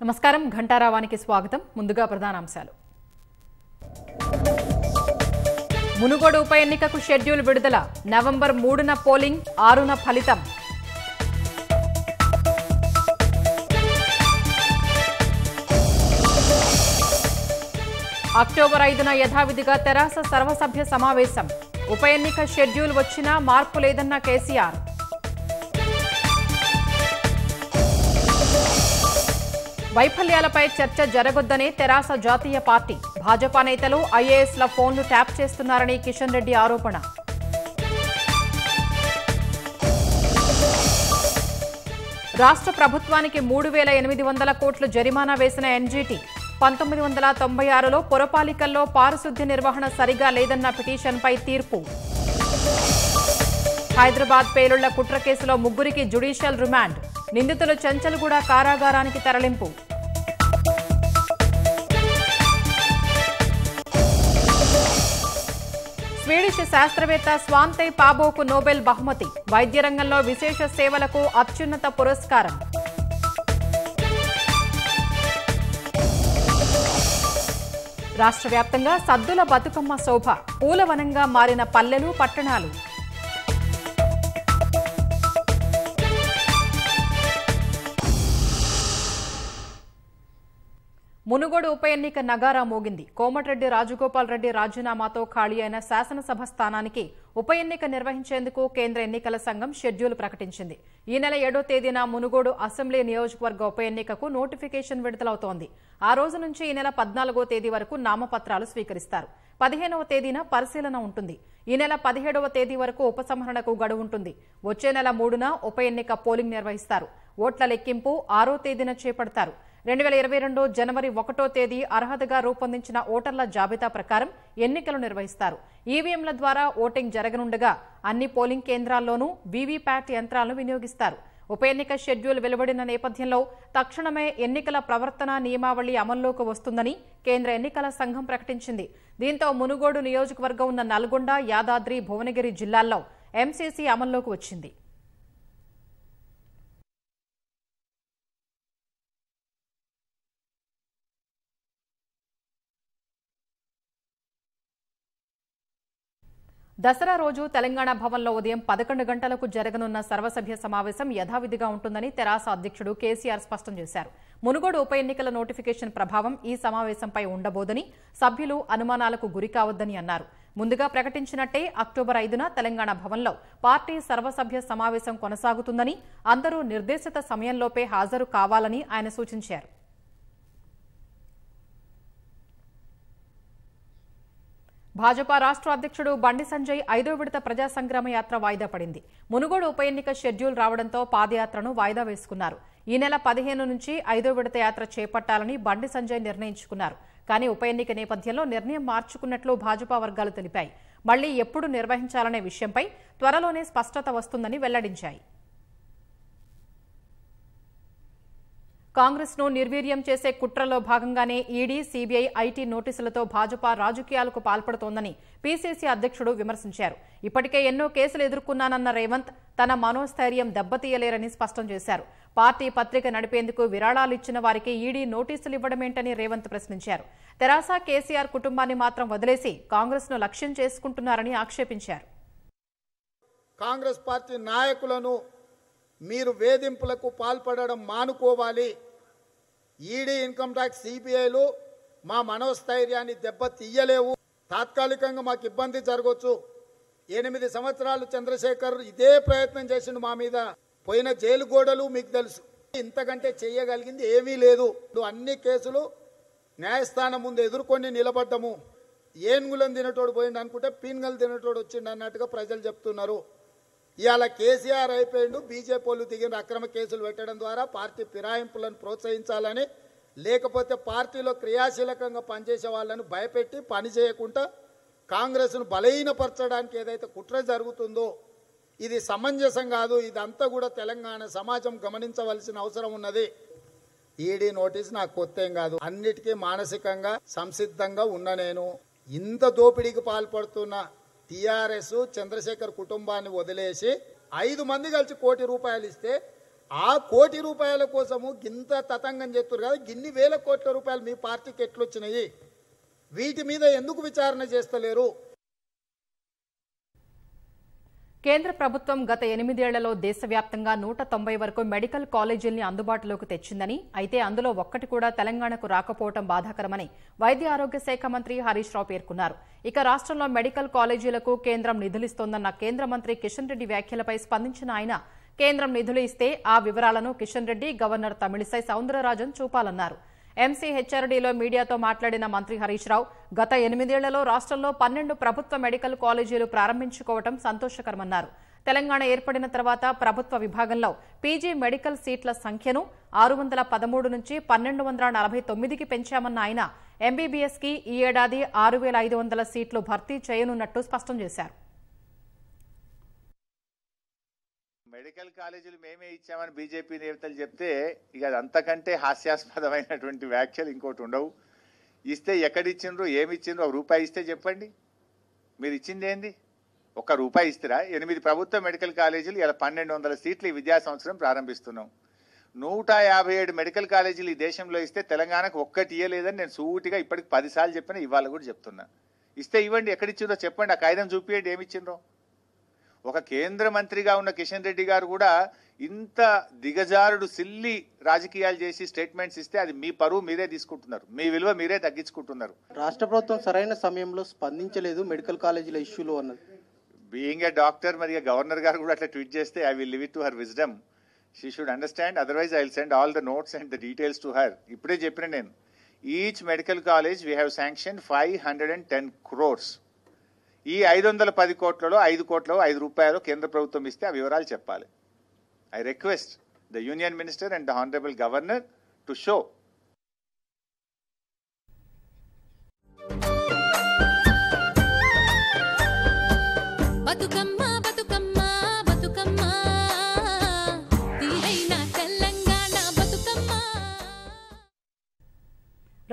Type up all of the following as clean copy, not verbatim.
నమస్కారం ఘంటారావానికి స్వాగతం. ముందుగా ప్రధానాంశాలు. మునుగోడు ఉప ఎన్నికకు షెడ్యూల్ విడుదల. నవంబర్ 3న పోలింగ్, 6న ఫలితం. అక్టోబర్ 5న యథావిధిగా తెరాస సర్వసభ్య సమావేశం. ఉప ఎన్నిక షెడ్యూల్ వచ్చినా మార్పు లేదన్న కేసీఆర్. వైఫల్యాలపై చర్చ జరగొద్దని తెరాస జాతీయ పార్టీ. భాజపా నేతలు ఐఏఎస్ల ఫోన్లు ట్యాప్ చేస్తున్నారని కిషన్ రెడ్డి ఆరోపణ. రాష్ట్ర ప్రభుత్వానికి 3,800 కోట్ల జరిమానా వేసిన ఎన్జీటీ. 1996లో పురపాలికల్లో పారిశుద్ధ్య నిర్వహణ సరిగా లేదన్న పిటిషన్పై తీర్పు. హైదరాబాద్ పేలుళ్ల కుట్ర కేసులో ముగ్గురికి జ్యుడిషియల్ రిమాండ్. నిందితులు చెంచల్గూడ కారాగారానికి తరలింపు. స్వీడిష్ శాస్త్రవేత్త స్వాంతే పాబోకు నోబెల్ బహుమతి. వైద్య రంగంలో విశేష సేవలకు అత్యున్నత పురస్కారం. రాష్ట్ర వ్యాప్తంగా సద్దుల బతుకమ్మ శోభ. పూలవనంగా మారిన పల్లెలు, పట్టణాలు. మునుగోడు ఉప ఎన్నిక నగారా మోగింది. కోమటిరెడ్డి రాజగోపాల్ రెడ్డి రాజీనామాతో ఖాళీ అయిన శాసనసభ స్థానానికి ఉప ఎన్నిక నిర్వహించేందుకు కేంద్ర ఎన్నికల సంఘం షెడ్యూల్ ప్రకటించింది. ఈ నెల 7వ తేదీన మునుగోడు అసెంబ్లీ నియోజకవర్గ ఉప ఎన్నికకు నోటిఫికేషన్ విడుదలవుతోంది. ఆ రోజు నుంచి ఈ నెల 14వ తేదీ వరకు నామపత్రాలు స్వీకరిస్తారు. 15వ తేదీన పరిశీలన ఉంటుంది. ఈ నెల 17వ తేదీ వరకు ఉపసంహరణకు గడువు ఉంటుంది. వచ్చే నెల 3న ఉప ఎన్నిక పోలింగ్ నిర్వహిస్తారు. ఓట్ల లెక్కింపు 6వ తేదీన చేపడతారు. 2022 జనవరి 1వ తేదీ అర్హతగా రూపొందించిన ఓటర్ల జాబితా ప్రకారం ఎన్నికలు నిర్వహిస్తారు. ఈవీఎంల ద్వారా ఓటింగ్ జరగనుండగా అన్ని పోలింగ్ కేంద్రాల్లోనూ వీవీప్యాట్ యంత్రాలను వినియోగిస్తారు. ఉప ఎన్నిక షెడ్యూల్ వెలువడిన నేపథ్యంలో తక్షణమే ఎన్నికల ప్రవర్తన నియమావళి అమల్లోకి వస్తుందని కేంద్ర ఎన్నికల సంఘం ప్రకటించింది. దీంతో మునుగోడు నియోజకవర్గం ఉన్న నల్గొండ, యాదాద్రి, భువనగిరి జిల్లాల్లో ఎంసీసీ అమల్లోకి వచ్చింది. దసరా రోజు తెలంగాణ భవన్లో ఉదయం 11 గంటలకు జరగనున్న సర్వసభ్య సమావేశం యథావిధిగా ఉంటుందని తెరాస అధ్యక్షుడు కేసీఆర్ స్పష్టం చేశారు. మునుగోడు ఉప ఎన్నికల నోటిఫికేషన్ ప్రభావం ఈ సమావేశంపై ఉండబోదని, సభ్యులు అనుమానాలకు గురికావద్దని అన్నారు. ముందుగా ప్రకటించినట్టే అక్టోబర్ 5న తెలంగాణ భవన్లో పార్టీ సర్వసభ్య సమావేశం కొనసాగుతుందని, అందరూ నిర్దేశిత సమయంలోపే హాజరు కావాలని ఆయన సూచించారు. భాజపా రాష్ట్ర అధ్యక్షుడు బండి సంజయ్ 5వ విడత ప్రజా సంగ్రామ యాత్ర వాయిదా పడింది. మునుగోడు ఉప ఎన్నిక షెడ్యూల్ రావడంతో పాదయాత్రను వాయిదా వేసుకున్నారు. ఈ నెల 15 నుంచి 5వ విడత యాత్ర చేపట్టాలని బండి సంజయ్ నిర్ణయించుకున్నారు. కానీ ఉప ఎన్నిక నేపథ్యంలో నిర్ణయం మార్చుకున్నట్లు భాజపా వర్గాలు తెలిపాయి. మళ్లీ ఎప్పుడు నిర్వహించాలనే విషయంపై త్వరలోనే స్పష్టత వస్తుందని వెల్లడించాయి. కాంగ్రెస్ ను నిర్వీర్యం చేసే కుట్రలో భాగంగానే ఈడీ, సీబీఐ, ఐటీ నోటీసులతో భాజపా రాజకీయాలకు పాల్పడుతోందని పీసీసీ అధ్యక్షుడు విమర్శించారు. ఇప్పటికే ఎన్నో కేసులు ఎదుర్కొన్నానన్న రేవంత్ తన మనోస్థైర్యం దెబ్బతీయలేరని స్పష్టం చేశారు. పార్టీ పత్రిక నడిపేందుకు విరాళాలు ఇచ్చిన వారికి ఈడీ నోటీసులు ఇవ్వడమేంటని రేవంత్ ప్రశ్నించారు. తెరాస, కేసీఆర్ కుటుంబాన్ని మాత్రం వదిలేసి కాంగ్రెస్ ను లక్ష్యం చేసుకుంటున్నారని ఆక్షేపించారు. కాంగ్రెస్ పార్టీ నాయకులను మీరు వేధింపులకు పాల్పడడం మానుకోవాలి. ఈడీ, ఇన్కమ్ ట్యాక్స్, సిబిఐలు మా మనోస్థైర్యాన్ని దెబ్బతీయలేవు. తాత్కాలికంగా మాకు ఇబ్బంది జరగవచ్చు. 8 సంవత్సరాలు చంద్రశేఖర్ ఇదే ప్రయత్నం చేసిండు మా మీద. పోయిన జైలు గోడలు మీకు తెలుసు. ఇంతకంటే చేయగలిగింది ఏమీ లేదు. అన్ని కేసులు న్యాయస్థానం ముందు ఎదుర్కొని నిలబడ్డము. ఏనుగులను తినటోడు పోయిండు అనుకుంటే పీన్గలు తినటోడు వచ్చిండు అన్నట్టుగా ప్రజలు చెప్తున్నారు. ఇవాళ కేసీఆర్ అయిపోయిండు. బీజేపీ వాళ్ళు దిగిన అక్రమ కేసులు పెట్టడం ద్వారా పార్టీ ఫిరాయింపులను ప్రోత్సహించాలని, లేకపోతే పార్టీలో క్రియాశీలకంగా పనిచేసే వాళ్ళను భయపెట్టి పని చేయకుండా కాంగ్రెస్ను బలహీనపరచడానికి ఏదైతే కుట్ర జరుగుతుందో ఇది సమంజసం కాదు. ఇదంతా కూడా తెలంగాణ సమాజం గమనించవలసిన అవసరం ఉన్నది. ఈడీ నోటీస్ నాకు కొత్త ఏం కాదు. అన్నిటికీ మానసికంగా సంసిద్ధంగా ఉన్న నేను ఇంత దోపిడీకి పాల్పడుతున్న టీఆర్ఎస్, చంద్రశేఖర్ కుటుంబాన్ని వదిలేసి 5 మంది కలిసి ₹1 కోటి ఇస్తే ఆ కోటి రూపాయల కోసము గింత తతంగం చేస్తారు కదా, గిన్ని వేల కోట్ల రూపాయలు మీ పార్టీకి ఎట్లొచ్చినాయి? వీటి మీద ఎందుకు విచారణ చేస్తలేరు? కేంద్ర ప్రభుత్వం గత 8 ఏళ్లలో దేశవ్యాప్తంగా 190 వరకు మెడికల్ కాలేజీల్ని అందుబాటులోకి తెచ్చిందని, అయితే అందులో ఒక్కటి కూడా తెలంగాణకు రాకపోవడం బాధాకరమని వైద్య ఆరోగ్య శాఖ మంత్రి హరీష్ రావు పేర్కొన్నారు. ఇక రాష్ట్రంలో మెడికల్ కాలేజీలకు కేంద్రం నిధులిస్తోందన్న కేంద్ర మంత్రి కిషన్ రెడ్డి వ్యాఖ్యలపై స్పందించిన ఆయన, కేంద్రం నిధులు ఇస్తే ఆ వివరాలను కిషన్ రెడ్డి, గవర్నర్ తమిళిసై సౌందరరాజన్ చూపాలన్నారు. ఎంసీహెచ్ఆర్డీలో మీడియాతో మాట్లాడిన మంత్రి హరీష్ రావు, గత 8 ఏళ్లలో రాష్ట్రంలో 12 ప్రభుత్వ మెడికల్ కాలేజీలు ప్రారంభించుకోవడం సంతోషకరమన్నారు. తెలంగాణ ఏర్పడిన తర్వాత ప్రభుత్వ విభాగంలో పీజీ మెడికల్ సీట్ల సంఖ్యను 613 నుంచి 1249కి పెంచామన్న ఆయన, ఎంబీబీఎస్కి ఈ ఏడాది 6500 సీట్లు భర్తీ చేయనున్నట్టు స్పష్టం చేశారు. మెడికల్ కాలేజీలు మేమే ఇచ్చామని బీజేపీ నేతలు చెప్తే ఇక అంతకంటే హాస్యాస్పదమైనటువంటి వ్యాఖ్యలు ఇంకోటి ఉండవు. ఇస్తే ఎక్కడిచ్చిండ్రు, ఏమిచ్చిండ్రు, ₹1 ఇస్తే చెప్పండి. మీరు ఇచ్చింది ఏంది? ₹1 ఇస్తారా? 8 ప్రభుత్వ మెడికల్ కాలేజీలు ఇలా 1200 సీట్లు ఈ విద్యా సంవత్సరం ప్రారంభిస్తున్నాం. 157 మెడికల్ కాలేజీలు ఈ దేశంలో ఇస్తే తెలంగాణకు ఒక్కటి ఇయ్యలేదని నేను సూటిగా ఇప్పటికి 10 సార్లు చెప్పినా, ఇవాళ కూడా చెప్తున్నా. ఇస్తే ఇవ్వండి, ఎక్కడిచ్చిందో చెప్పండి, ఆ కాగితం చూపియండి ఏమిచ్చిండ్రో. ఒక కేంద్ర మంత్రిగా ఉన్న కిషన్ రెడ్డి గారు కూడా ఇంత దిగజారుడు సిల్లి రాజకీయాలు చేసి స్టేట్మెంట్స్ ఇస్తే అది మీ పరువు మీరే తీసుకుంటున్నారు, మీ విలువ మీరే తగ్గించుకుంటున్నారు. రాష్ట్ర ప్రభుత్వం సరైన సమయంలో స్పందించలేదు మెడికల్ కాలేజీల ఇష్యూలో అన్నది. బీయింగ్ ఏ డాక్టర్, మరి గవర్నర్ గారు కూడా అట్లా ట్వీట్ చేస్తే I will leave it to her wisdom. She should understand, otherwise I will send all the notes and the details to her. ఇప్పుడే చెప్పిన నేను, each medical college we have sanction 510 crores. ఈ 510 కోట్లలో 5 కోట్లు ₹5 కేంద్ర ప్రభుత్వం ఇస్తే ఆ వివరాలు చెప్పాలి. I request the union minister and the honourable governor to show.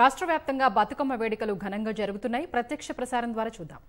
రాష్ట్ర వ్యాప్తంగా బతుకమ్మ వేడుకలు ఘనంగా జరుగుతున్నాయి. ప్రత్యక్ష ప్రసారం ద్వారా చూద్దాం.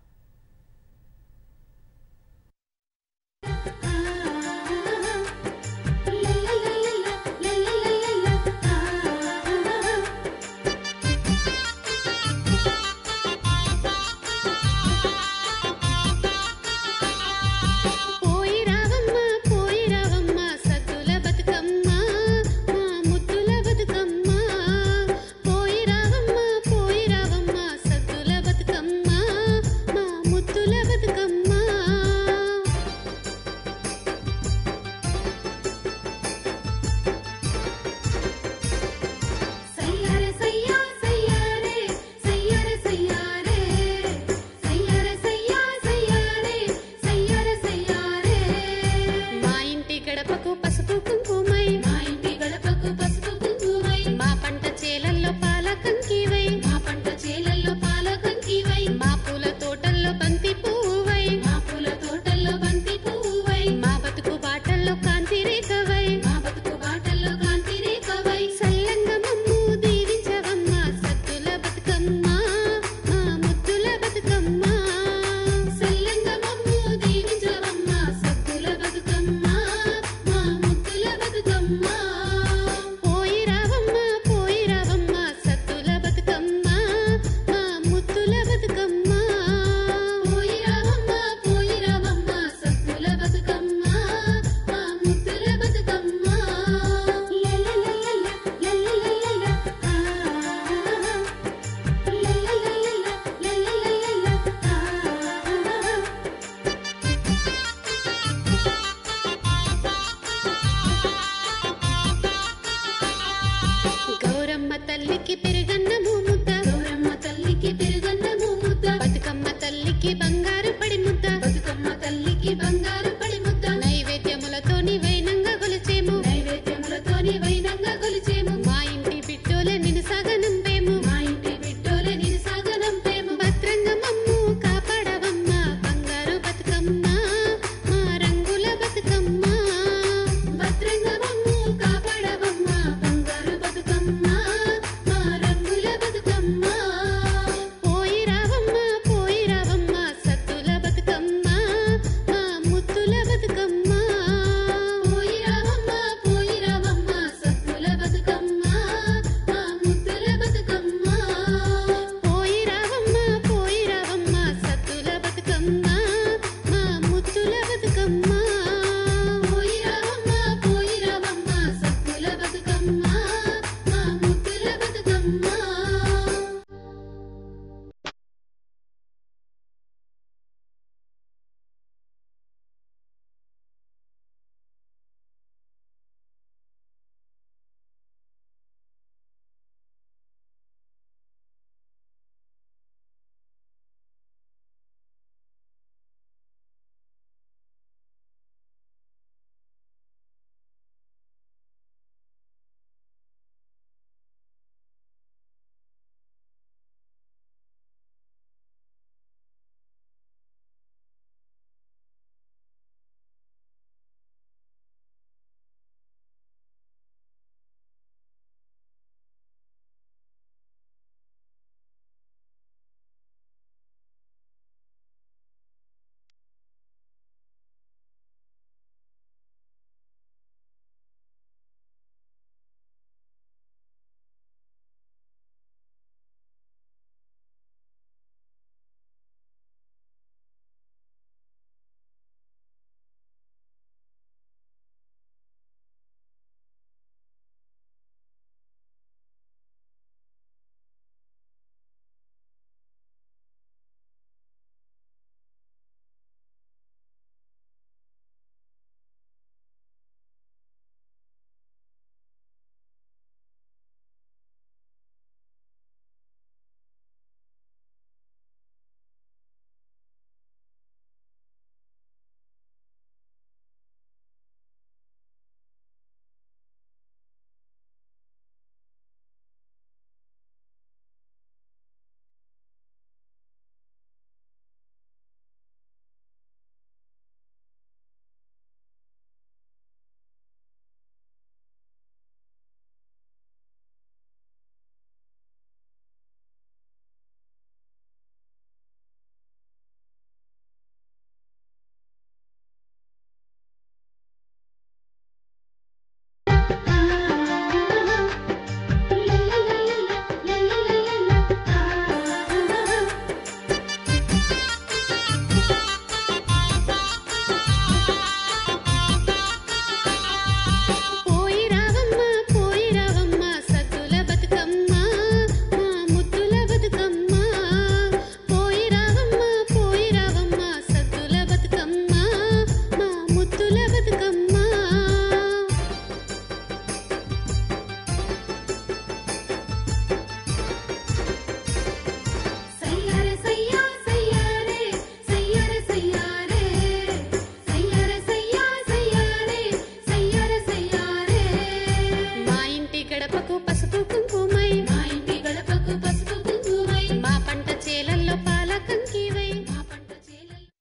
పసుపు కుంకుమై మా ఇంటి గడపకు పసుపు కుంకుమై మా పంట చేలల్లో పాల కంకివై మా పంట చేలల్లో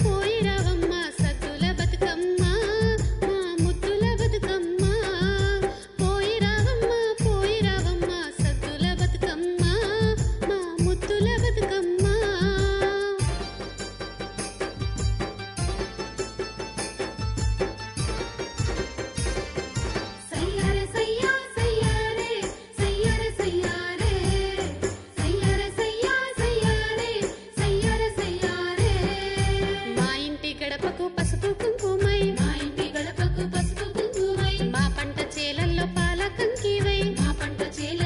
పోయి రావమ్మ సద్దుల బతుకమ్మ మా ముద్దుల బతుకమ్మ పోయి రావమ్మ సద్దుల బతుకమ్మ మా ముద్దుల బతుకమ్మ సయ్యారే సయ్యా సయ్యారే సయ్యారే సయ్యారే సయ్యారే సయ్యా సయ్యారే సయ్యారే సయ్యారే మా ఇంటి గడపకు పసుపు కుంకుమై మా ఇంటి గడపకు పసుపు కుంకుమై మా పంట చేలల్లో పాల కంకివై మా పంట చేల